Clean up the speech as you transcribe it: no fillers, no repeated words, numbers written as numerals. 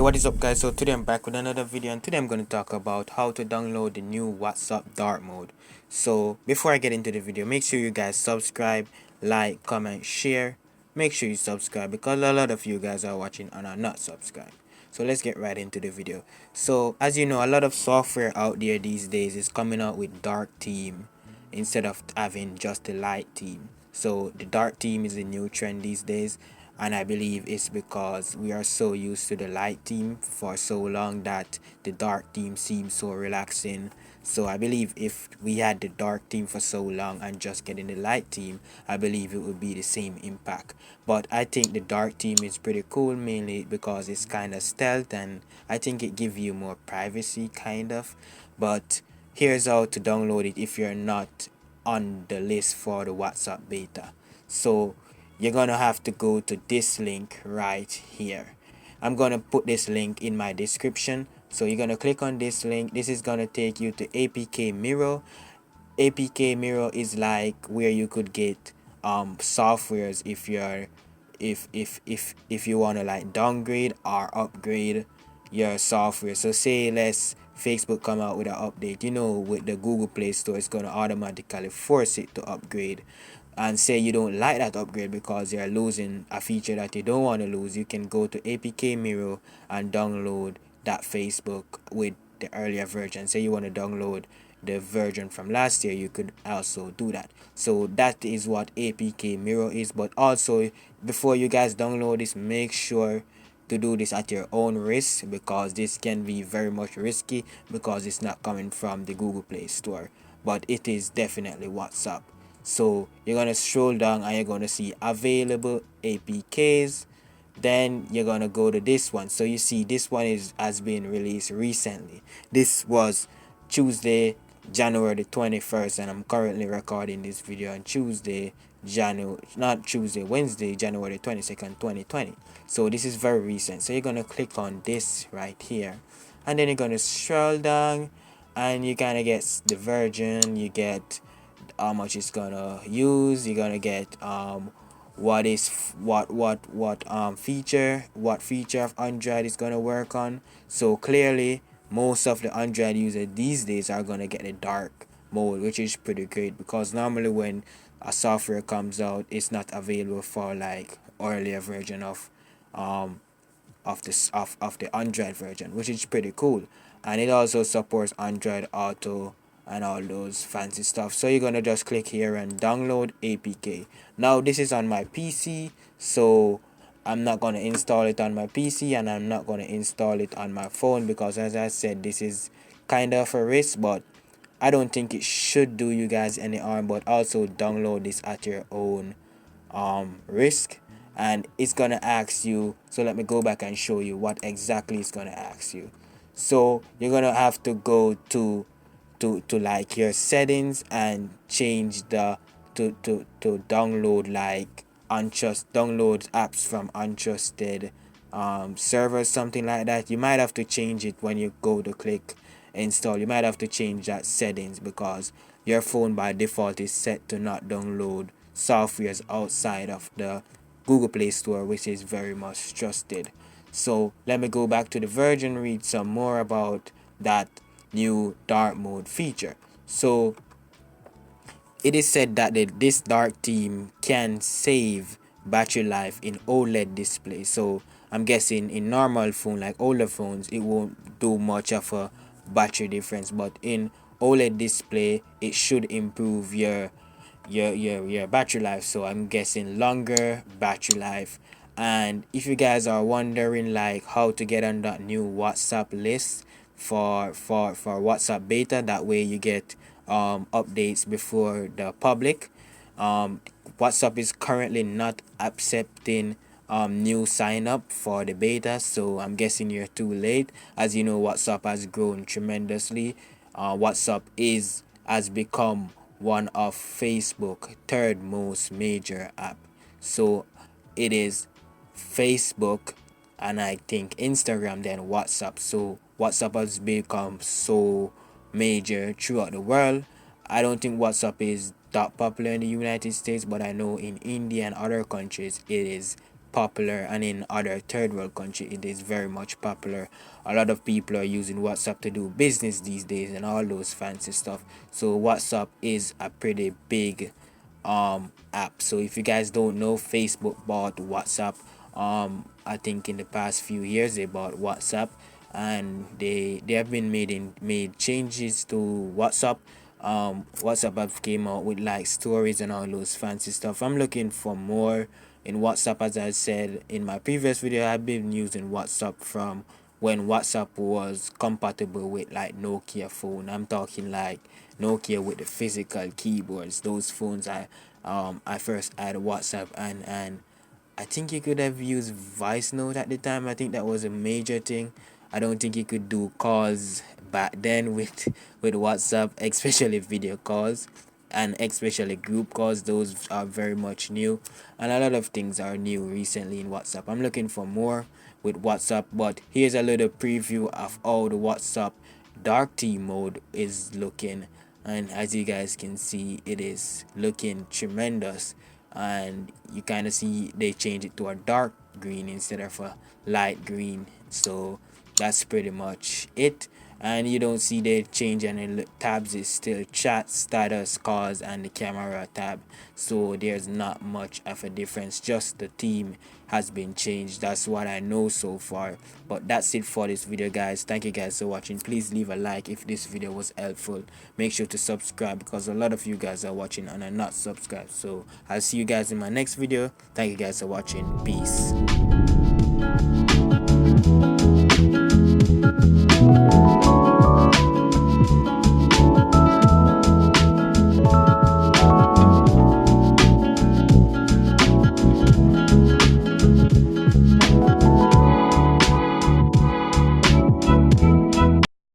what is up, guys? So today I'm back with another video, and today I'm going to talk about how to download the new WhatsApp dark mode. So before I get into the video, make sure you guys subscribe, like, comment, share. Make sure you subscribe because a lot of you guys are watching and are not subscribed. So let's get right into the video. So as you know, a lot of software out there these days is coming out with dark theme instead of having just the light theme. So the dark theme is a new trend these days, and I believe it's because we are so used to the light theme for so long that the dark theme seems so relaxing. So I believe if we had the dark theme for so long and just getting the light theme, I believe it would be the same impact. But I think the dark theme is pretty cool, mainly because it's kind of stealth, and I think it gives you more privacy kind of. But here's how to download it if you're not on the list for the WhatsApp beta. So you're gonna have to go to this link right here. I'm gonna put this link in my description. So you're gonna click on this link. This is gonna take you to APK Mirror. APK Mirror is like where you could get softwares if you're if you want to like downgrade or upgrade your software. So say let's Facebook come out with an update, with the Google Play Store, it's gonna automatically force it to upgrade. And say you don't like that upgrade because you're losing a feature that you don't want to lose, you can go to APK Mirror and download that Facebook with the earlier version. Say you want to download the version from last year, you could also do that. So that is what APK Mirror is. But also, before you guys download this, make sure to do this at your own risk, because this can be very much risky because it's not coming from the Google Play Store, but it is definitely WhatsApp. So you're gonna scroll down and you're gonna see available APKs. Then you're gonna go to this one. So you see this one has been released recently. This was Tuesday, January the 21st, and I'm currently recording this video on Wednesday, January 22nd, 2020. So this is very recent. So you're gonna click on this right here, and then you're gonna scroll down, and you kind of get the version. You get how much it's gonna use. You're gonna get what feature of Android is gonna work on. So clearly most of the Android users these days are gonna get the dark mode, which is pretty great, because normally when a software comes out, it's not available for like earlier version of the Android version, which is pretty cool. And it also supports Android Auto and all those fancy stuff. So you're gonna just click here and download APK. Now this is on my PC, so I'm not gonna install it on my PC, and I'm not gonna install it on my phone, because as I said, this is kind of a risk, but I don't think it should do you guys any harm. But also download this at your own risk. And it's gonna ask you, so let me go back and show you what exactly it's gonna ask you. So you're gonna have to go to like your settings and change the to download like download apps from untrusted servers, something like that. You might have to change it when you go to click install. You might have to change that settings, because your phone by default is set to not download softwares outside of the Google Play Store, which is very much trusted. So let me go back to the Verge and read some more about that new dark mode feature. So it is said that this dark theme can save battery life in OLED display. So I'm guessing in normal phone, like older phones, it won't do much of a battery difference, but in OLED display it should improve your battery life. So I'm guessing longer battery life. And if you guys are wondering like how to get on that new WhatsApp list for WhatsApp beta, that way you get updates before the public. WhatsApp is currently not accepting new sign up for the beta, so I'm guessing you're too late. As you know, WhatsApp has grown tremendously. WhatsApp has become one of Facebook third most major app. So it is Facebook, and I think Instagram, then WhatsApp. So WhatsApp has become so major throughout the world. I don't think WhatsApp is that popular in the United States, but I know in India and other countries it is popular, and in other third world country it is very much popular. A lot of people are using WhatsApp to do business these days and all those fancy stuff. So WhatsApp is a pretty big app. So if you guys don't know, Facebook bought WhatsApp. I think in the past few years they bought WhatsApp, and they have been made changes to WhatsApp. WhatsApp have came out with like stories and all those fancy stuff. I'm looking for more in WhatsApp. As I said in my previous video, I've been using WhatsApp from when WhatsApp was compatible with like Nokia phone. I'm talking like Nokia with the physical keyboards. Those phones I first had WhatsApp, and I think you could have used voice note at the time. I think that was a major thing. I don't think you could do calls back then with WhatsApp, especially video calls and especially group calls. Those are very much new, and a lot of things are new recently in WhatsApp. I'm looking for more with WhatsApp, but here's a little preview of how the WhatsApp dark theme mode is looking, and as you guys can see, it is looking tremendous. And you kind of see they change it to a dark green instead of a light green. So that's pretty much it. And you don't see they change any tabs. It's still chat, status, calls, and the camera tab. So there's not much of a difference, just the theme has been changed. That's what I know so far. But that's it for this video, guys. Thank you guys for watching. Please leave a like if this video was helpful. Make sure to subscribe, because a lot of you guys are watching and are not subscribed. So I'll see you guys in my next video. Thank you guys for watching. Peace.